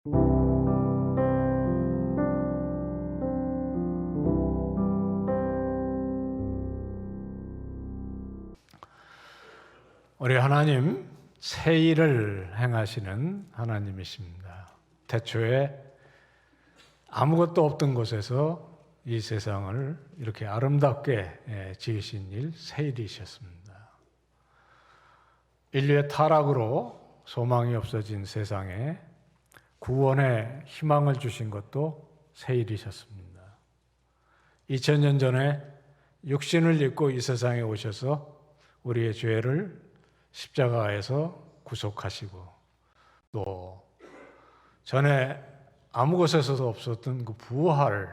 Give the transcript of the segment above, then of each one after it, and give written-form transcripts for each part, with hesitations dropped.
우리 하나님, 새 일을 행하시는 하나님이십니다. 태초에 아무것도 없던 곳에서 이 세상을 이렇게 아름답게 지으신 일, 새 일이셨습니다. 인류의 타락으로 소망이 없어진 세상에 구원의 희망을 주신 것도 새 일이셨습니다. 2000년 전에 육신을 입고 이 세상에 오셔서 우리의 죄를 십자가에서 구속하시고, 또 전에 아무 곳에서도 없었던 그 부활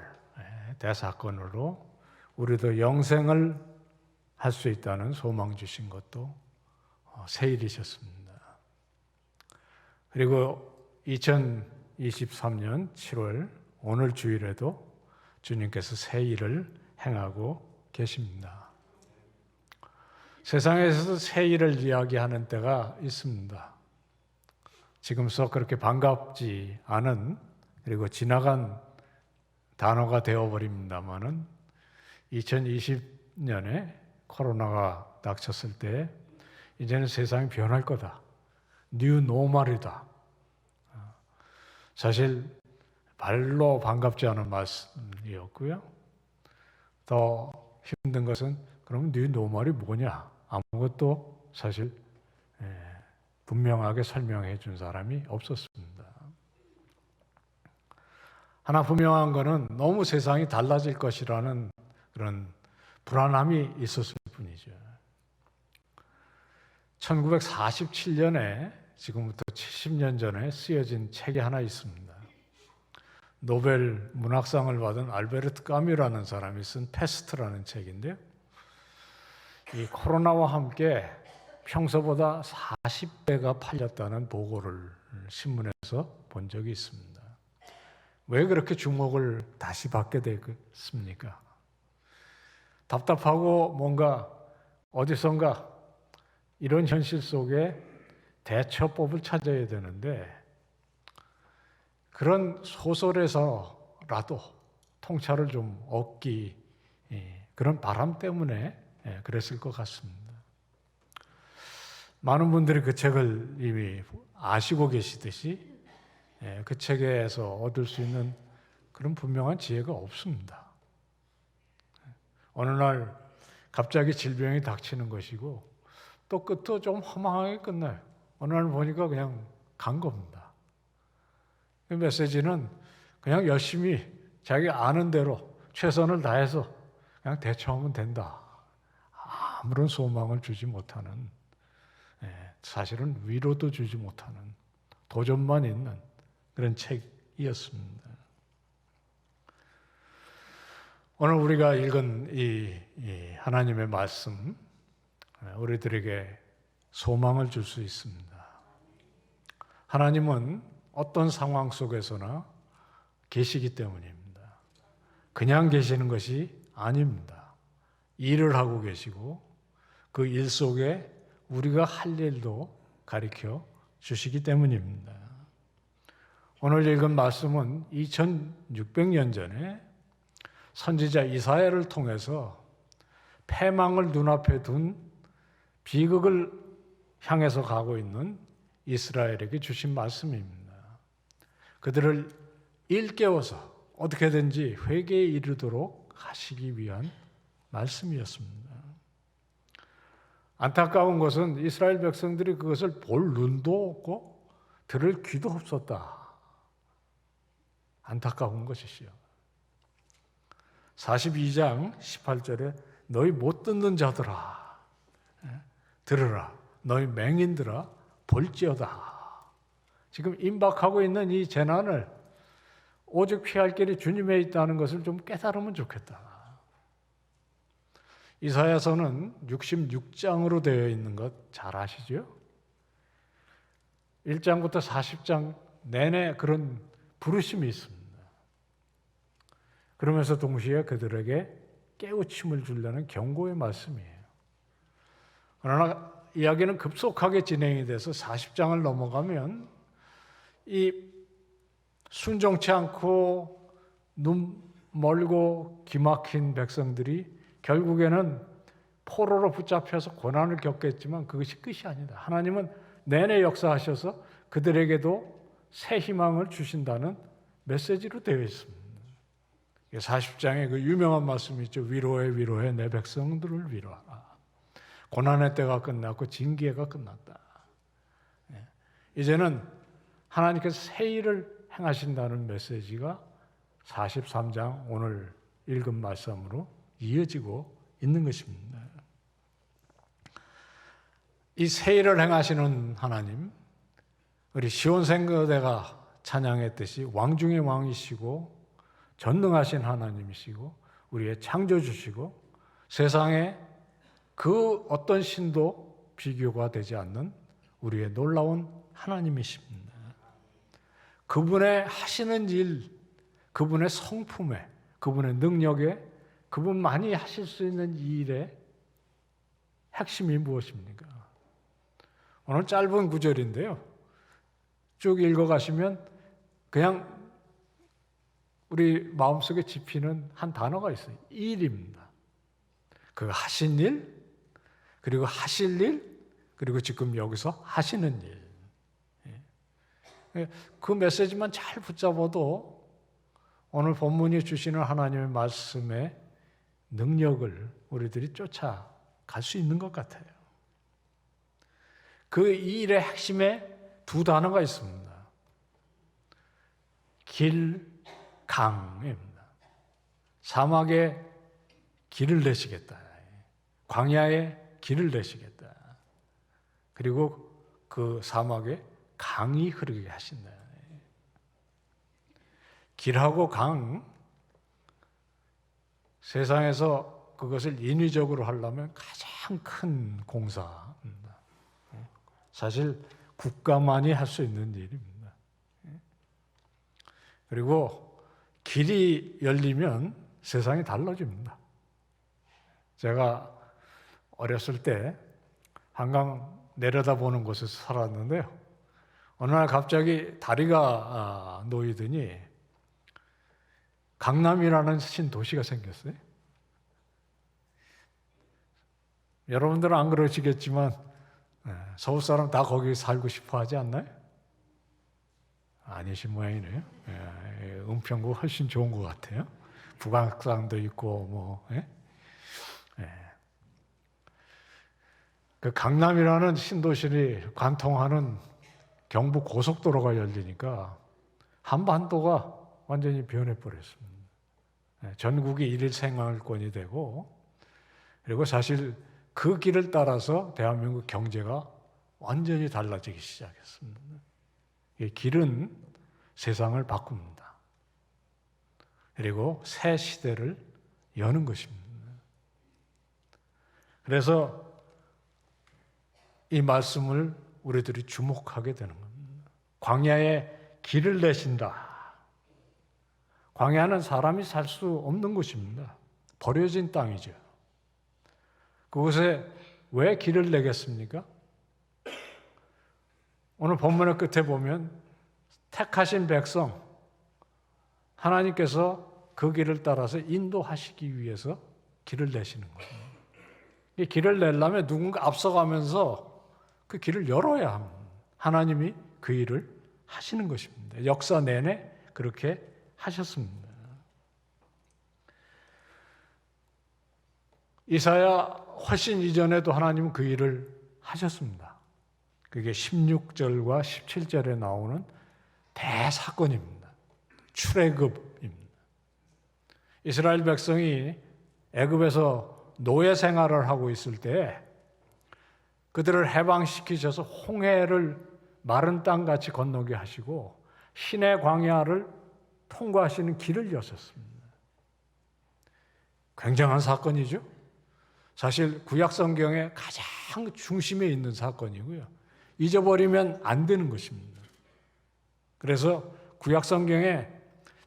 대사건으로 우리도 영생을 할 수 있다는 소망 주신 것도 새 일이셨습니다. 그리고 2023년 7월 오늘 주일에도 주님께서 새 일을 행하고 계십니다. 세상에서도 새 일을 이야기하는 때가 있습니다. 지금서 그렇게 반갑지 않은, 그리고 지나간 단어가 되어버립니다마는 2020년에 코로나가 닥쳤을 때 이제는 세상이 변할 거다. 뉴 노멀이다. 사실 별로 반갑지 않은 말씀이었고요. 더 힘든 것은 그럼 뉴 노멀이 뭐냐? 아무것도 사실 분명하게 설명해 준 사람이 없었습니다. 하나 분명한 것은 너무 세상이 달라질 것이라는 그런 불안함이 있었을 뿐이죠. 1947년에 지금부터 70년 전에 쓰여진 책이 하나 있습니다. 노벨 문학상을 받은 알베르트 까뮈라는 사람이 쓴 패스트라는 책인데요. 이 코로나와 함께 평소보다 40배가 팔렸다는 보고를 신문에서 본 적이 있습니다. 왜 그렇게 주목을 다시 받게 됐습니까? 답답하고 뭔가 어디선가 이런 현실 속에 대처법을 찾아야 되는데, 그런 소설에서라도 통찰을 좀 얻기, 그런 바람 때문에 그랬을 것 같습니다. 많은 분들이 그 책을 이미 아시고 계시듯이 그 책에서 얻을 수 있는 그런 분명한 지혜가 없습니다. 어느 날 갑자기 질병이 닥치는 것이고, 또 끝도 좀 허망하게 끝나요. 어느 날 보니까 그냥 간 겁니다. 그 메시지는 그냥 열심히 자기 아는 대로 최선을 다해서 그냥 대처하면 된다. 아무런 소망을 주지 못하는, 사실은 위로도 주지 못하는, 도전만 있는 그런 책이었습니다. 오늘 우리가 읽은 이 하나님의 말씀, 우리들에게 소망을 줄 수 있습니다. 하나님은 어떤 상황 속에서나 계시기 때문입니다. 그냥 계시는 것이 아닙니다. 일을 하고 계시고 그 일 속에 우리가 할 일도 가르쳐 주시기 때문입니다. 오늘 읽은 말씀은 2600년 전에 선지자 이사야를 통해서 패망을 눈앞에 둔 비극을 향해서 가고 있는 이스라엘에게 주신 말씀입니다. 그들을 일깨워서 어떻게든지 회개에 이르도록 하시기 위한 말씀이었습니다. 안타까운 것은 이스라엘 백성들이 그것을 볼 눈도 없고 들을 귀도 없었다. 안타까운 것이시요. 42장 18절에 너희 못 듣는 자들아 들으라. 너희 맹인들아 볼지어다. 지금 임박하고 있는 이 재난을 오직 피할 길이 주님에 있다는 것을 좀 깨달으면 좋겠다. 이사야서는 66장으로 되어 있는 것 잘 아시죠? 1장부터 40장 내내 그런 부르심이 있습니다. 그러면서 동시에 그들에게 깨우침을 주려는 경고의 말씀이에요. 그러나 이야기는 급속하게 진행이 돼서 40장을 넘어가면 이 순종치 않고 눈 멀고 기막힌 백성들이 결국에는 포로로 붙잡혀서 고난을 겪겠지만 그것이 끝이 아니다. 하나님은 내내 역사하셔서 그들에게도 새 희망을 주신다는 메시지로 되어 있습니다. 40장에 그 유명한 말씀이 있죠. 위로해 내 백성들을 위로하라. 고난의 때가 끝났고 징계가 끝났다. 이제는 하나님께서 새 일을 행하신다는 메시지가 43장 오늘 읽은 말씀으로 이어지고 있는 것입니다. 이 새 일을 행하시는 하나님, 우리 시온생거대가 찬양했듯이 왕 중의 왕이시고 전능하신 하나님이시고 우리의 창조주시고 세상에 그 어떤 신도 비교가 되지 않는 우리의 놀라운 하나님이십니다. 그분의 하시는 일, 그분의 성품에, 그분의 능력에, 그분만이 하실 수 있는 이 일의 핵심이 무엇입니까? 오늘 짧은 구절인데요. 쭉 읽어가시면 그냥 우리 마음속에 집히는 한 단어가 있어요. 일입니다. 그 하신 일, 그리고 하실 일, 그리고 지금 여기서 하시는 일. 그 메시지만 잘 붙잡아도 오늘 본문이 주시는 하나님의 말씀의 능력을 우리들이 쫓아갈 수 있는 것 같아요. 그 일의 핵심에 두 단어가 있습니다. 길, 강입니다. 사막에 길을 내시겠다. 광야에 길을 내시겠다. 그리고 그 사막에 강이 흐르게 하신다. 길하고 강, 세상에서 그것을 인위적으로 하려면 가장 큰 공사입니다. 사실 국가만이 할 수 있는 일입니다. 그리고 길이 열리면 세상이 달라집니다. 제가 어렸을 때 한강 내려다보는 곳에서 살았는데요. 어느 날 갑자기 다리가 놓이더니 강남이라는 신도시가 생겼어요. 여러분들은 안 그러시겠지만 서울 사람 다 거기 살고 싶어 하지 않나요? 아니신 모양이네요. 은평구 훨씬 좋은 것 같아요. 북악산도 있고 뭐. 그 강남이라는 신도시를 관통하는 경부 고속도로가 열리니까 한반도가 완전히 변해버렸습니다. 전국이 일일 생활권이 되고, 그리고 사실 그 길을 따라서 대한민국 경제가 완전히 달라지기 시작했습니다. 이 길은 세상을 바꿉니다. 그리고 새 시대를 여는 것입니다. 그래서 이 말씀을 우리들이 주목하게 되는 겁니다. 광야에 길을 내신다. 광야는 사람이 살 수 없는 곳입니다. 버려진 땅이죠. 그곳에 왜 길을 내겠습니까? 오늘 본문의 끝에 보면 택하신 백성, 하나님께서 그 길을 따라서 인도하시기 위해서 길을 내시는 거예요. 이 길을 내려면 누군가 앞서가면서 그 길을 열어야 합니다. 하나님이 그 일을 하시는 것입니다. 역사 내내 그렇게 하셨습니다. 이사야 훨씬 이전에도 하나님은 그 일을 하셨습니다. 그게 16절과 17절에 나오는 대사건입니다. 출애굽입니다. 이스라엘 백성이 애굽에서 노예 생활을 하고 있을 때 그들을 해방시키셔서 홍해를 마른 땅같이 건너게 하시고 시내 광야를 통과하시는 길을 여셨습니다. 굉장한 사건이죠. 사실 구약 성경의 가장 중심에 있는 사건이고요. 잊어버리면 안 되는 것입니다. 그래서 구약 성경에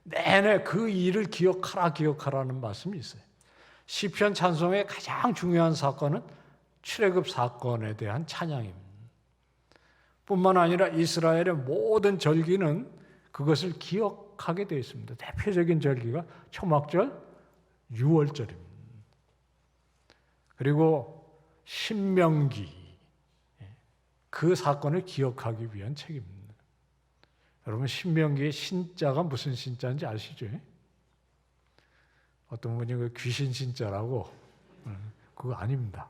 내내 그 일을 기억하라는 말씀이 있어요. 시편 찬송의 가장 중요한 사건은 출애굽 사건에 대한 찬양입니다. 뿐만 아니라 이스라엘의 모든 절기는 그것을 기억하게 되어 있습니다. 대표적인 절기가 초막절, 유월절입니다. 그리고 신명기, 그 사건을 기억하기 위한 책입니다. 여러분, 신명기의 신자가 무슨 신자인지 아시죠? 어떤 분이 그 귀신 신자라고, 그거 아닙니다.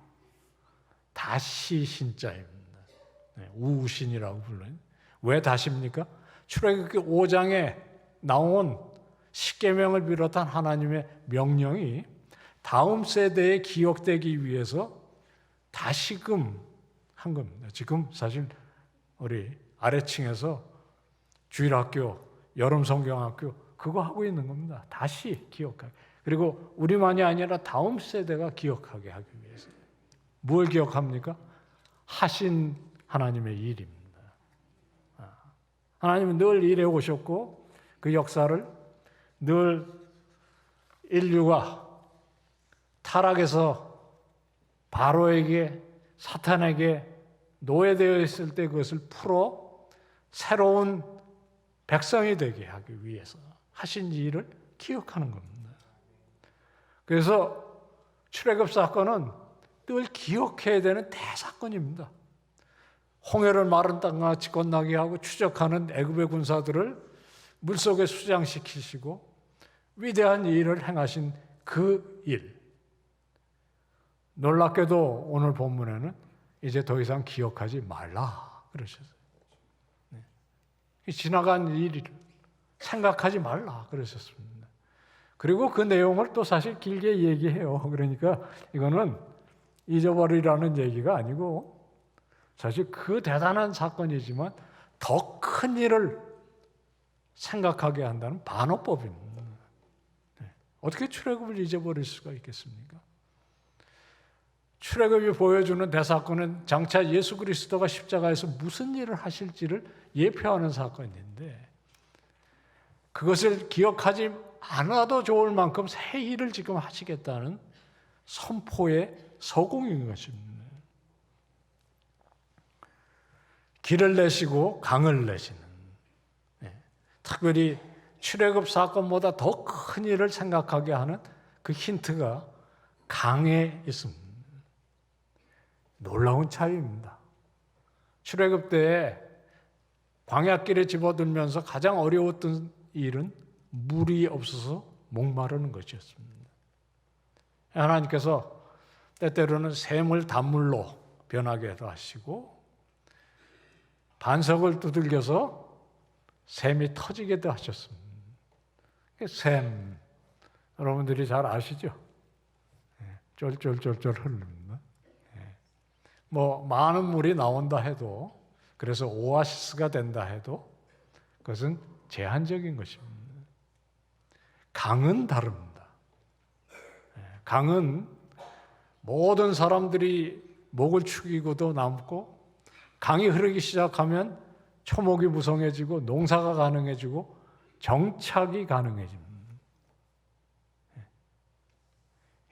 다시 신자입니다. 우신이라고 불러요. 왜 다시입니까? 출애굽기 5장에 나온 십계명을 비롯한 하나님의 명령이 다음 세대에 기억되기 위해서 다시금 한 겁니다. 지금 사실 우리 아래층에서 주일학교, 여름성경학교 그거 하고 있는 겁니다. 다시 기억하게. 그리고 우리만이 아니라 다음 세대가 기억하게 하기 위해서. 뭘 기억합니까? 하신 하나님의 일입니다. 하나님은 늘 일해 오셨고 그 역사를 늘 인류가 타락해서 바로에게 사탄에게 노예되어 있을 때 그것을 풀어 새로운 백성이 되게 하기 위해서 하신 일을 기억하는 겁니다. 그래서 출애굽 사건은 늘 기억해야 되는 대사건입니다. 홍해를 마른 땅같이 건너게 하고 추적하는 애굽의 군사들을 물속에 수장시키시고 위대한 일을 행하신 그 일. 놀랍게도 오늘 본문에는 이제 더 이상 기억하지 말라 그러셨어요. 지나간 일을 생각하지 말라 그러셨습니다. 그리고 그 내용을 또 사실 길게 얘기해요. 그러니까 이거는 잊어버리라는 얘기가 아니고 사실 그 대단한 사건이지만 더 큰 일을 생각하게 한다는 반어법입니다. 어떻게 출애굽을 잊어버릴 수가 있겠습니까? 출애굽이 보여주는 대사건은 장차 예수 그리스도가 십자가에서 무슨 일을 하실지를 예표하는 사건인데 그것을 기억하지 않아도 좋을 만큼 새 일을 지금 하시겠다는 선포의 서공인 것입니다. 길을 내시고 강을 내시는, 특별히 출애굽 사건보다 더 큰 일을 생각하게 하는 그 힌트가 강에 있습니다. 놀라운 차이입니다. 출애굽 때에 광야길에 집어들면서 가장 어려웠던 일은 물이 없어서 목마르는 것이었습니다. 하나님께서 때때로는 샘을 단물로 변하게도 하시고 반석을 두들겨서 샘이 터지게도 하셨습니다. 샘, 여러분들이 잘 아시죠? 쫄쫄쫄쫄 흐릅니다. 뭐 많은 물이 나온다 해도 그래서 오아시스가 된다 해도 그것은 제한적인 것입니다. 강은 다릅니다. 강은 모든 사람들이 목을 축이고도 남고 강이 흐르기 시작하면 초목이 무성해지고 농사가 가능해지고 정착이 가능해집니다.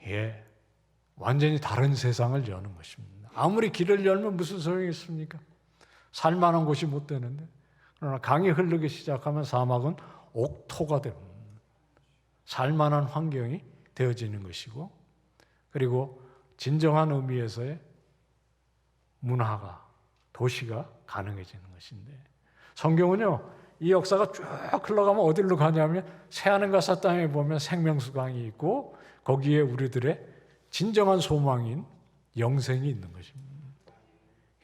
예, 완전히 다른 세상을 여는 것입니다. 아무리 길을 열면 무슨 소용이 있습니까? 살만한 곳이 못 되는데. 그러나 강이 흐르기 시작하면 사막은 옥토가 됩니다. 살만한 환경이 되어지는 것이고 그리고 진정한 의미에서의 문화가 도시가 가능해지는 것인데 성경은요 이 역사가 쭉 흘러가면 어디로 가냐면 새하늘과 새 땅에 보면 생명수강이 있고 거기에 우리들의 진정한 소망인 영생이 있는 것입니다.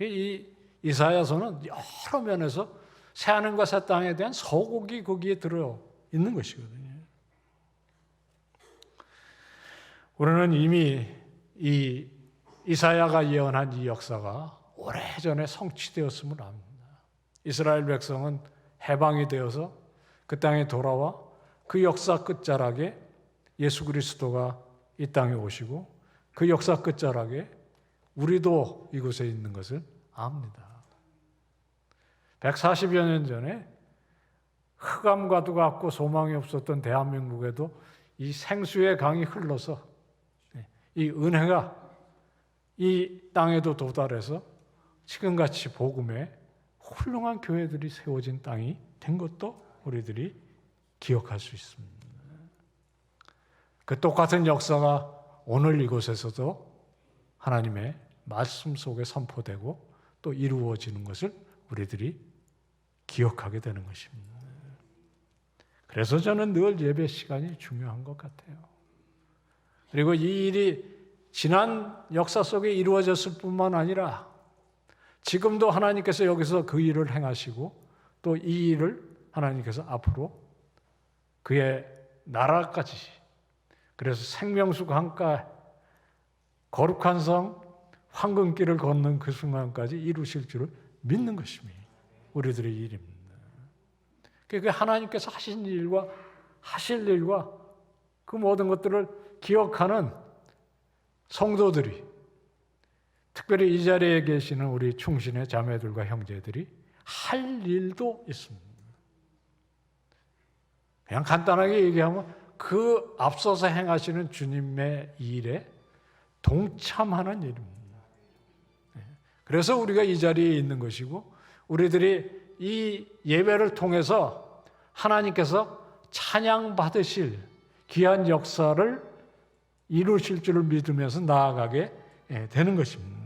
이 이사야서는 여러 면에서 새하늘과 새 땅에 대한 서곡이 거기에 들어 있는 것이거든요. 우리는 이미 이 이사야가 예언한 이 역사가 오래전에 성취되었음을 압니다. 이스라엘 백성은 해방이 되어서 그 땅에 돌아와 그 역사 끝자락에 예수 그리스도가 이 땅에 오시고 그 역사 끝자락에 우리도 이곳에 있는 것을 압니다. 140여 년 전에 흑암과도 같고 소망이 없었던 대한민국에도 이 생수의 강이 흘러서 이 은혜가 이 땅에도 도달해서 지금같이 복음의 훌륭한 교회들이 세워진 땅이 된 것도 우리들이 기억할 수 있습니다. 그 똑같은 역사가 오늘 이곳에서도 하나님의 말씀 속에 선포되고 또 이루어지는 것을 우리들이 기억하게 되는 것입니다. 그래서 저는 늘 예배 시간이 중요한 것 같아요. 그리고 이 일이 지난 역사 속에 이루어졌을 뿐만 아니라 지금도 하나님께서 여기서 그 일을 행하시고 또 이 일을 하나님께서 앞으로 그의 나라까지, 그래서 생명수 강가 거룩한 성 황금길을 걷는 그 순간까지 이루실 줄을 믿는 것입니다. 우리들의 일입니다. 그 하나님께서 하신 일과 하실 일과 그 모든 것들을 기억하는 성도들이, 특별히 이 자리에 계시는 우리 충신의 자매들과 형제들이 할 일도 있습니다. 그냥 간단하게 얘기하면 그 앞서서 행하시는 주님의 일에 동참하는 일입니다. 그래서 우리가 이 자리에 있는 것이고, 우리들이 이 예배를 통해서 하나님께서 찬양받으실 귀한 역사를 이루실 줄을 믿으면서 나아가게 되는 것입니다.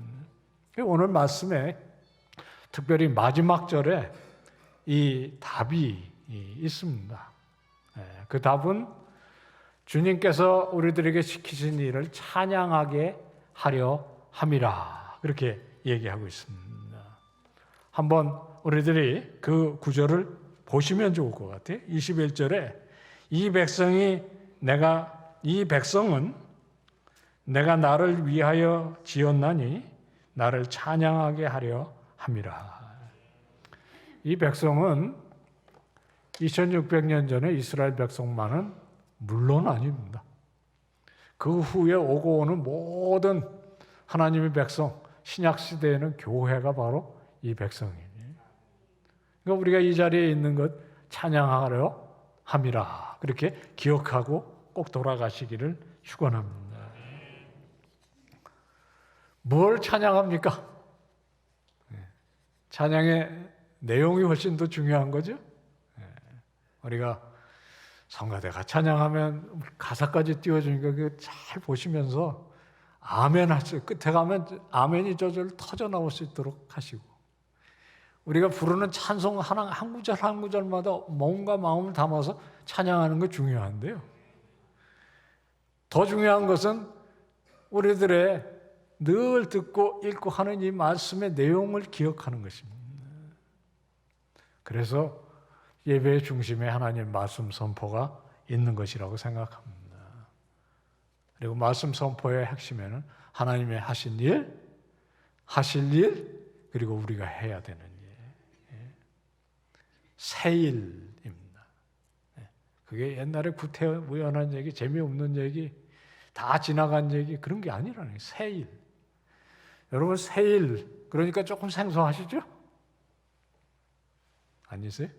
오늘 말씀에 특별히 마지막 절에 이 답이 있습니다. 그 답은 주님께서 우리들에게 시키신 일을 찬양하게 하려 함이라, 그렇게 얘기하고 있습니다. 한번 우리들이 그 구절을 보시면 좋을 것 같아요. 21절에 이 백성은 내가 나를 위하여 지었나니 나를 찬양하게 하려 함이라. 이 백성은 2600년 전에 이스라엘 백성만은 물론 아닙니다. 그 후에 오고 오는 모든 하나님의 백성, 신약 시대에는 교회가 바로 이 백성이에요. 그러니까 우리가 이 자리에 있는 것 찬양하려 함이라, 그렇게 기억하고 꼭 돌아가시기를 축원합니다. 뭘 찬양합니까? 찬양의 내용이 훨씬 더 중요한 거죠. 우리가 성가대가 찬양하면 가사까지 띄워주니까 잘 보시면서 아멘 하세요. 끝에 가면 아멘이 저절 터져 나올 수 있도록 하시고, 우리가 부르는 찬송 한 구절 한 구절마다 뭔가 마음을 담아서 찬양하는 거 중요한데요. 더 중요한 것은 우리들의 늘 듣고 읽고 하는 이 말씀의 내용을 기억하는 것입니다. 그래서 예배의 중심에 하나님 말씀 선포가 있는 것이라고 생각합니다. 그리고 말씀 선포의 핵심에는 하나님의 하신 일, 하실 일, 그리고 우리가 해야 되는 일, 새 일입니다. 그게 옛날에 구태의연한 얘기, 재미없는 얘기, 다 지나간 얘기, 그런 게 아니라는 거예요. 새 일. 여러분, 새 일, 그러니까 조금 생소하시죠? 아니세요?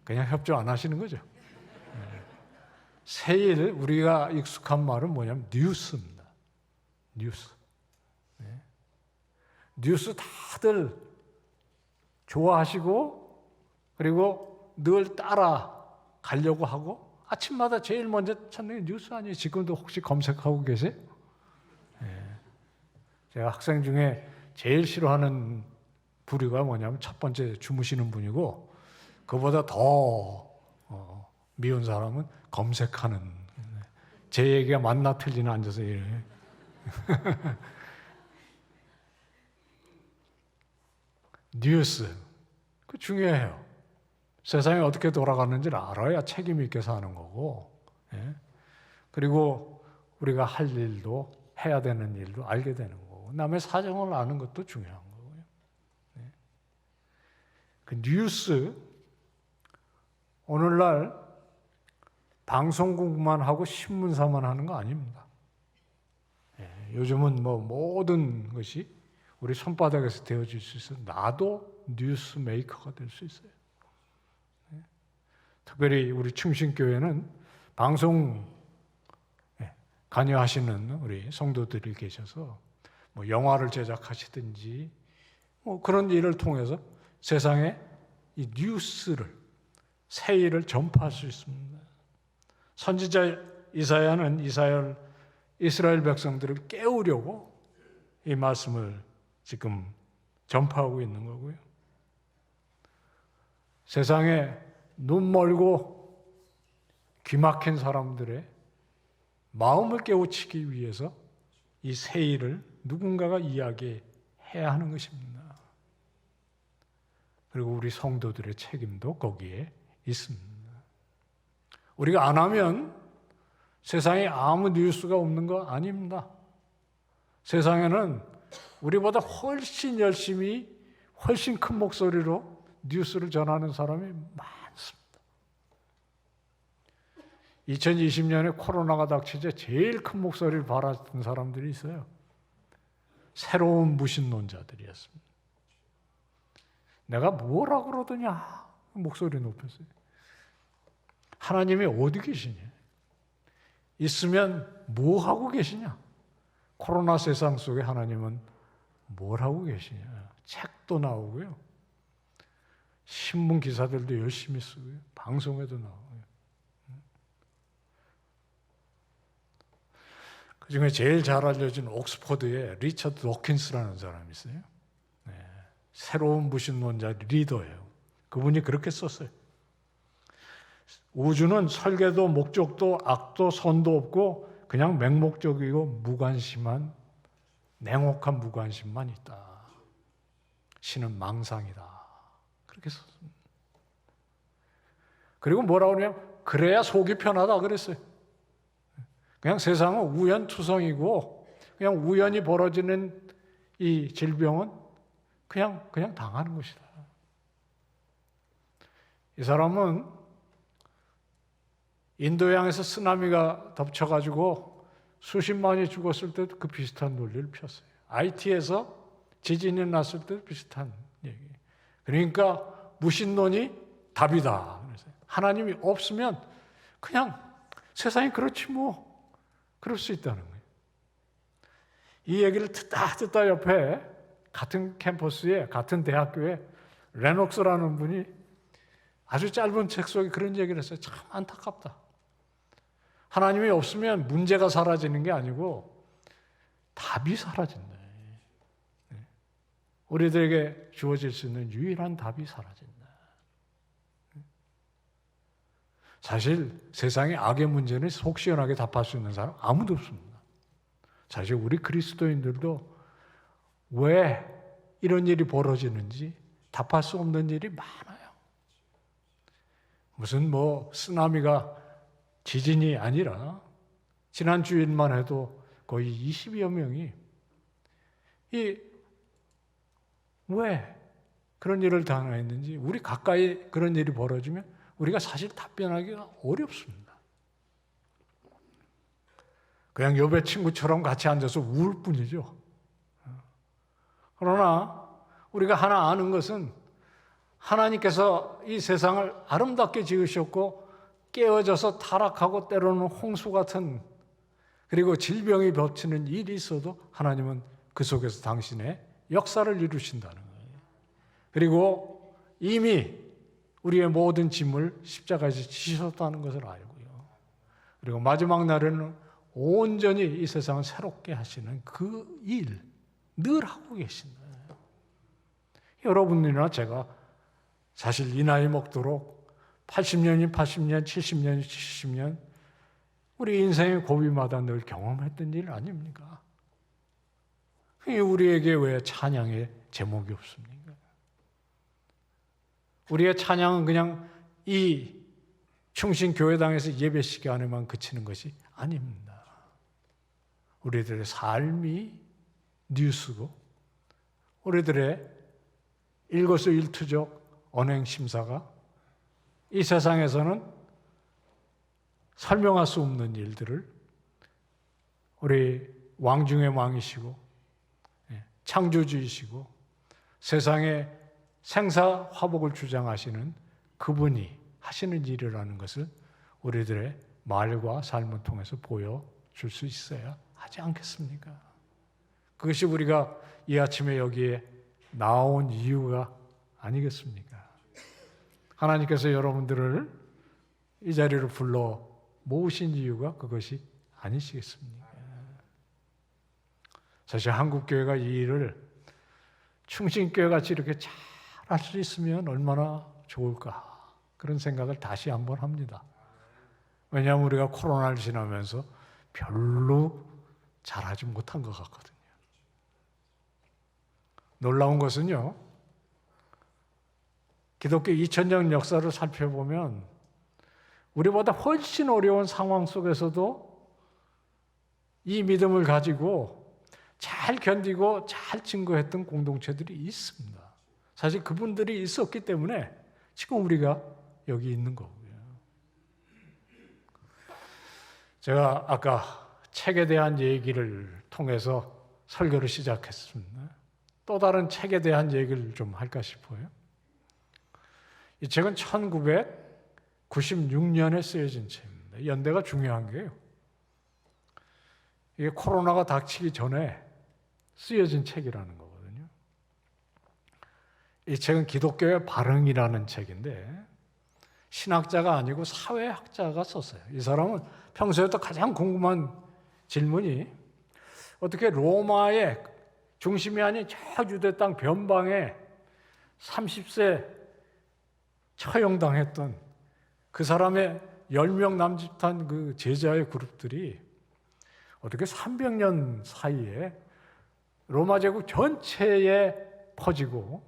그냥 협조 안 하시는 거죠? 새 일, 우리가 익숙한 말은 뭐냐면 뉴스입니다. 뉴스. 뉴스 다들 좋아하시고, 그리고 늘 따라가려고 하고, 아침마다 제일 먼저 찾는 게 뉴스 아니에요? 지금도 혹시 검색하고 계세요? 제가 학생 중에 제일 싫어하는 부류가 뭐냐면 첫 번째 주무시는 분이고, 그보다 더 미운 사람은 검색하는, 제 얘기가 맞나 틀리나 앉아서 이래. 뉴스, 그 중요해요. 세상이 어떻게 돌아가는지를 알아야 책임 있게 사는 거고, 그리고 우리가 할 일도, 해야 되는 일도 알게 되는 거고, 남의 사정을 아는 것도 중요한 거고요. 그 뉴스, 오늘날 방송국만 하고 신문사만 하는 거 아닙니다. 요즘은 뭐 모든 것이 우리 손바닥에서 되어질 수 있어요. 나도 뉴스 메이커가 될 수 있어요. 특별히 우리 충신교회는 방송 관여하시는 우리 성도들이 계셔서 뭐 영화를 제작하시든지 뭐 그런 일을 통해서 세상에 이 뉴스를 새 일을 전파할 수 있습니다. 선지자 이사야는 이스라엘 백성들을 깨우려고 이 말씀을 지금 전파하고 있는 거고요. 세상에 눈 멀고 귀 막힌 사람들의 마음을 깨우치기 위해서 이 새 일을 누군가가 이야기해야 하는 것입니다. 그리고 우리 성도들의 책임도 거기에 있습니다. 우리가 안 하면 세상에 아무 뉴스가 없는 거 아닙니다. 세상에는 우리보다 훨씬 열심히, 훨씬 큰 목소리로 뉴스를 전하는 사람이 많습니다. 2020년에 코로나가 닥치자 제일 큰 목소리를 발했던 사람들이 있어요. 새로운 무신론자들이었습니다. 내가 뭐라고 그러더냐 목소리 높였어요. 하나님이 어디 계시냐? 있으면 뭐 하고 계시냐? 코로나 세상 속에 하나님은 뭘 하고 계시냐? 책도 나오고요. 신문 기사들도 열심히 쓰고요. 방송에도 나오고요. 그중에 제일 잘 알려진 옥스퍼드의 리처드 도킨스라는 사람이 있어요. 새로운 무신론자 리더예요. 그분이 그렇게 썼어요. 우주는 설계도 목적도 악도 선도 없고 그냥 맹목적이고 무관심한 냉혹한 무관심만 있다. 신은 망상이다. 그렇게 썼습니다. 그리고 뭐라고 그러냐면 그래야 속이 편하다 그랬어요. 그냥 세상은 우연투성이고 그냥 우연히 벌어지는 이 질병은 그냥 당하는 것이다. 이 사람은 인도양에서 쓰나미가 덮쳐가지고 수십만이 죽었을 때도 그 비슷한 논리를 폈어요. IT에서 지진이 났을 때도 비슷한 얘기. 그러니까 무신론이 답이다. 하나님이 없으면 그냥 세상이 그렇지 뭐 그럴 수 있다는 거예요. 이 얘기를 듣다 옆에 같은 캠퍼스에 같은 대학교에 레녹스라는 분이 아주 짧은 책 속에 그런 얘기를 했어요. 참 안타깝다. 하나님이 없으면 문제가 사라지는 게 아니고 답이 사라진다. 우리들에게 주어질 수 있는 유일한 답이 사라진다. 사실 세상의 악의 문제는 속 시원하게 답할 수 있는 사람 아무도 없습니다. 사실 우리 그리스도인들도 왜 이런 일이 벌어지는지 답할 수 없는 일이 많아요. 무슨 쓰나미가 지진이 아니라 지난 주일만 해도 거의 20여 명이 왜 그런 일을 당했는지 우리 가까이 그런 일이 벌어지면 우리가 사실 답변하기가 어렵습니다. 그냥 옆에 친구처럼 같이 앉아서 울 뿐이죠. 그러나 우리가 하나 아는 것은 하나님께서 이 세상을 아름답게 지으셨고 깨어져서 타락하고 때로는 홍수 같은 그리고 질병이 겹치는 일이 있어도 하나님은 그 속에서 당신의 역사를 이루신다는 거예요. 그리고 이미 우리의 모든 짐을 십자가에서 지셨다는 것을 알고요. 그리고 마지막 날에는 온전히 이 세상을 새롭게 하시는 그 일 늘 하고 계신다. 여러분이나 제가 사실 이 나이 먹도록 80년이 80년, 70년이 70년 우리 인생의 고비마다 늘 경험했던 일 아닙니까? 우리에게 왜 찬양의 제목이 없습니까? 우리의 찬양은 그냥 이 충신교회당에서 예배 시간에만 그치는 것이 아닙니다. 우리들의 삶이 뉴스고 우리들의 일거수일투족 언행심사가 이 세상에서는 설명할 수 없는 일들을 우리 왕 중의 왕이시고 창조주이시고 세상의 생사화복을 주장하시는 그분이 하시는 일이라는 것을 우리들의 말과 삶을 통해서 보여줄 수 있어야 하지 않겠습니까? 그것이 우리가 이 아침에 여기에 나온 이유가 아니겠습니까? 하나님께서 여러분들을 이 자리로 불러 모으신 이유가 그것이 아니시겠습니까? 사실 한국교회가 이 일을 충신교회같이 이렇게 잘 할 수 있으면 얼마나 좋을까, 그런 생각을 다시 한번 합니다. 왜냐하면 우리가 코로나를 지나면서 별로 잘하지 못한 것 같거든요. 놀라운 것은요, 기독교 2000년 역사를 살펴보면 우리보다 훨씬 어려운 상황 속에서도 이 믿음을 가지고 잘 견디고 잘 증거했던 공동체들이 있습니다. 사실 그분들이 있었기 때문에 지금 우리가 여기 있는 거고요. 제가 아까 책에 대한 얘기를 통해서 설교를 시작했습니다. 또 다른 책에 대한 얘기를 좀 할까 싶어요. 이 책은 1996년에 쓰여진 책입니다. 연대가 중요한 게요, 이게 코로나가 닥치기 전에 쓰여진 책이라는 거거든요. 이 책은 기독교의 발흥이라는 책인데 신학자가 아니고 사회학자가 썼어요. 이 사람은 평소에도 가장 궁금한 질문이 어떻게 로마의 중심이 아닌 저 유대 땅 변방에 30세 처형당했던 그 사람의 10명 남짓한 그 제자의 그룹들이 어떻게 300년 사이에 로마 제국 전체에 퍼지고,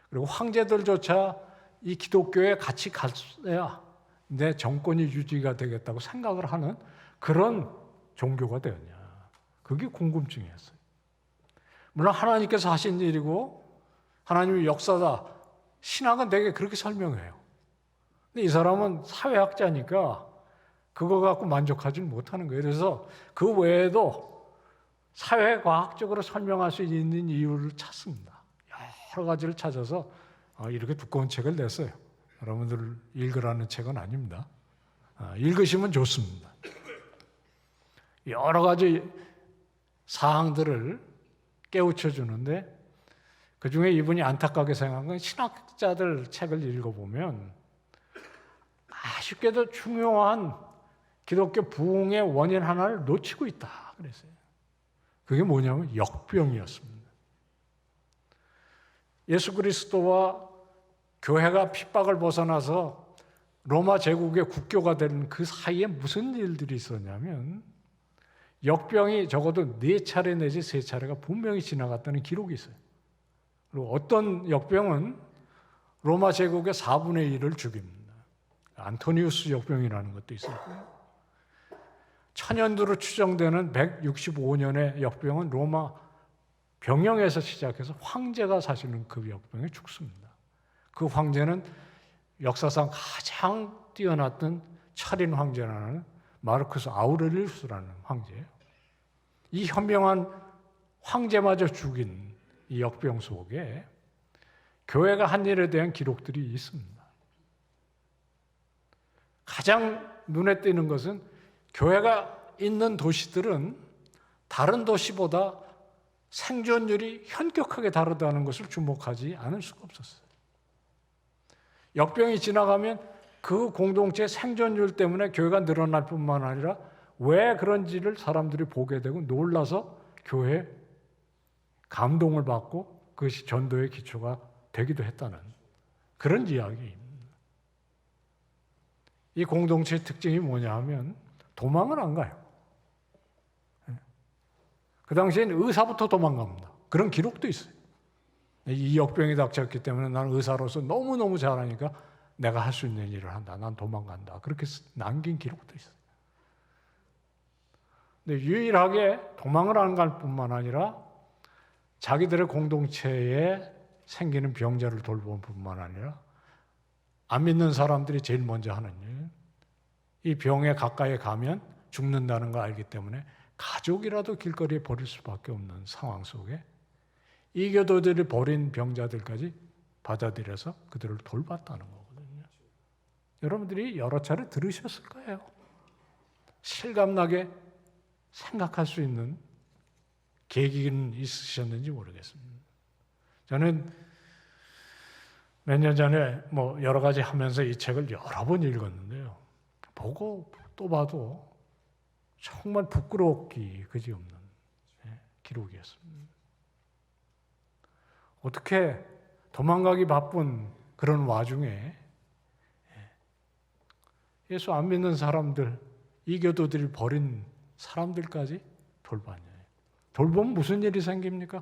그리고 황제들조차 이 기독교에 같이 갔어야 내 정권이 유지가 되겠다고 생각을 하는 그런 종교가 되었냐. 그게 궁금증이었어요. 물론 하나님께서 하신 일이고 하나님의 역사다, 신학은 되게 그렇게 설명해요. 근데 이 사람은 사회학자니까 그거 갖고 만족하지 못하는 거예요. 그래서 그 외에도 사회과학적으로 설명할 수 있는 이유를 찾습니다. 여러 가지를 찾아서 이렇게 두꺼운 책을 냈어요. 여러분들 읽으라는 책은 아닙니다. 읽으시면 좋습니다. 여러 가지 사항들을 깨우쳐 주는데 그 중에 이분이 안타깝게 생각한 건 신학자들 책을 읽어보면 아쉽게도 중요한 기독교 부흥의 원인 하나를 놓치고 있다 그랬어요. 그게 뭐냐면 역병이었습니다. 예수 그리스도와 교회가 핍박을 벗어나서 로마 제국의 국교가 된 그 사이에 무슨 일들이 있었냐면 역병이 적어도 4차례 내지 3차례가 분명히 지나갔다는 기록이 있어요. 그리고 어떤 역병은 로마 제국의 4분의 1을 죽입니다. 안토니우스 역병이라는 것도 있었고요. 천연두로 추정되는 165년의 역병은 로마 병영에서 시작해서 황제가 사시는 그 역병에 죽습니다. 그 황제는 역사상 가장 뛰어났던 철인 황제라는 마르쿠스 아우렐리우스라는 황제예요. 이 현명한 황제마저 죽인 이 역병 속에 교회가 한 일에 대한 기록들이 있습니다. 가장 눈에 띄는 것은 교회가 있는 도시들은 다른 도시보다 생존율이 현격하게 다르다는 것을 주목하지 않을 수가 없었어요. 역병이 지나가면 그 공동체의 생존율 때문에 교회가 늘어날 뿐만 아니라 왜 그런지를 사람들이 보게 되고 놀라서 교회에 감동을 받고 그것이 전도의 기초가 되기도 했다는 그런 이야기입니다. 이 공동체의 특징이 뭐냐 하면 도망을 안 가요. 그 당시엔 의사부터 도망갑니다. 그런 기록도 있어요. 이 역병이 닥쳤기 때문에 나는 의사로서 너무너무 잘하니까 내가 할 수 있는 일을 한다. 난 도망간다. 그렇게 남긴 기록도 있어요. 근데 유일하게 도망을 안 갈 뿐만 아니라 자기들의 공동체에 생기는 병자를 돌볼 뿐만 아니라 안 믿는 사람들이 제일 먼저 하는 일, 이 병에 가까이 가면 죽는다는 걸 알기 때문에 가족이라도 길거리에 버릴 수밖에 없는 상황 속에 이교도들이 버린 병자들까지 받아들여서 그들을 돌봤다는 거거든요. 여러분들이 여러 차례 들으셨을 거예요. 실감나게 생각할 수 있는 계기는 있으셨는지 모르겠습니다. 저는 몇 년 전에 뭐 여러 가지 하면서 이 책을 여러 번 읽었는데요. 보고 또 봐도 정말 부끄럽기 그지없는 기록이었습니다. 어떻게 도망가기 바쁜 그런 와중에 예수 안 믿는 사람들, 이교도들이 버린 사람들까지 돌봤냐. 돌보면 무슨 일이 생깁니까?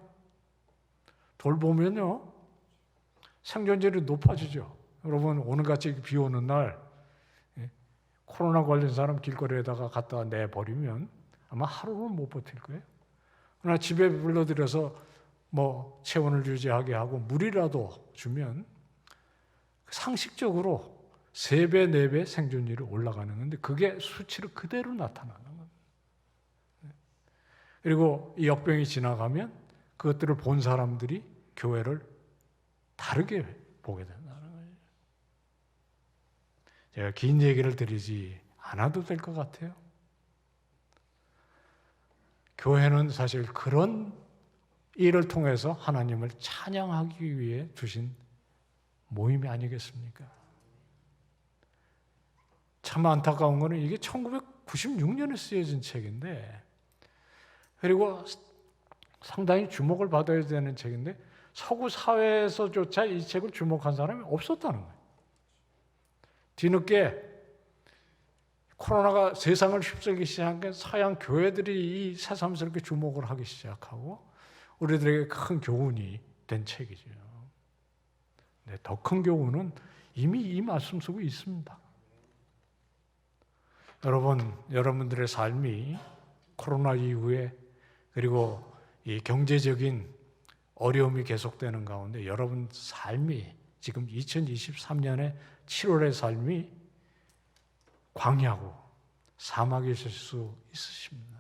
돌보면요, 생존율이 높아지죠. 여러분, 오늘같이 비 오는 날 코로나 걸린 사람 길거리에다가 갖다 내버리면 아마 하루는 못 버틸 거예요. 그러나 집에 불러들여서 뭐 체온을 유지하게 하고 물이라도 주면 상식적으로 3배, 4배 생존율이 올라가는 건데 그게 수치로 그대로 나타나는 겁니다. 그리고 이 역병이 지나가면 그것들을 본 사람들이 교회를 다르게 보게 된다는 거예요. 제가 긴 얘기를 드리지 않아도 될 것 같아요. 교회는 사실 그런 일을 통해서 하나님을 찬양하기 위해 주신 모임이 아니겠습니까? 참 안타까운 거는 이게 1996년에 쓰여진 책인데, 그리고 상당히 주목을 받아야 되는 책인데 서구 사회에서조차 이 책을 주목한 사람이 없었다는 거예요. 뒤늦게 코로나가 세상을 휩쓸기 시작한 게 서양 교회들이 이 새삼스럽게 주목을 하기 시작하고 우리들에게 큰 교훈이 된 책이죠. 네, 더 큰 교훈은 이미 이 말씀 속에 있습니다. 여러분들의 삶이 코로나 이후에 그리고 이 경제적인 어려움이 계속되는 가운데 여러분 삶이 지금 2023년에 7월의 삶이 광야고 사막이실 수 있으십니다.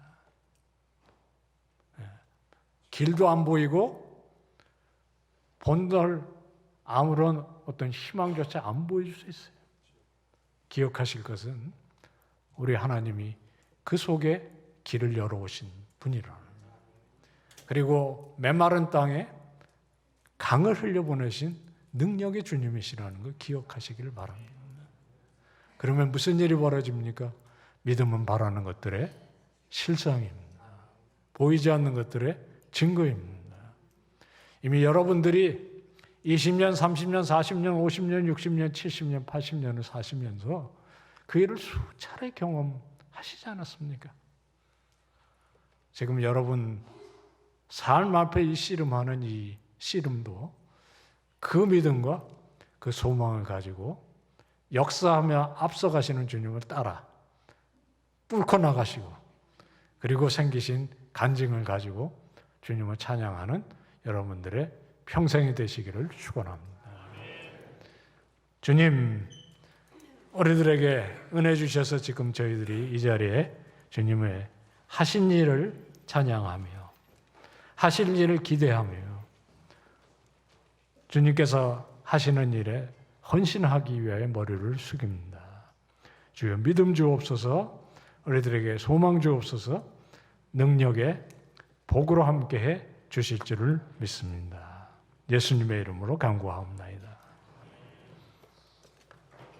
길도 안 보이고 본들 아무런 어떤 희망조차 안 보일 수 있어요. 기억하실 것은 우리 하나님이 그 속에 길을 열어오신 분이라는, 그리고 메마른 땅에 강을 흘려보내신 능력의 주님이시라는 걸 기억하시기를 바랍니다. 그러면 무슨 일이 벌어집니까? 믿음은 바라는 것들의 실상입니다. 보이지 않는 것들의 증거입니다. 이미 여러분들이 20년, 30년, 40년, 50년, 60년, 70년, 80년을 사시면서 그 일을 수차례 경험하시지 않았습니까? 지금 여러분 삶 앞에 이 씨름하는 이 씨름도 그 믿음과 그 소망을 가지고 역사하며 앞서가시는 주님을 따라 뚫고 나가시고 그리고 생기신 간증을 가지고 주님을 찬양하는 여러분들의 평생이 되시기를 축원합니다. 주님, 우리들에게 은혜 주셔서 지금 저희들이 이 자리에 주님의 하신 일을 찬양하며 하실 일을 기대하며 주님께서 하시는 일에 헌신하기 위하여 머리를 숙입니다. 주여 믿음 주옵소서, 우리들에게 소망 주옵소서, 능력에 복으로 함께해 주실 줄을 믿습니다. 예수님의 이름으로 간구하옵나이다.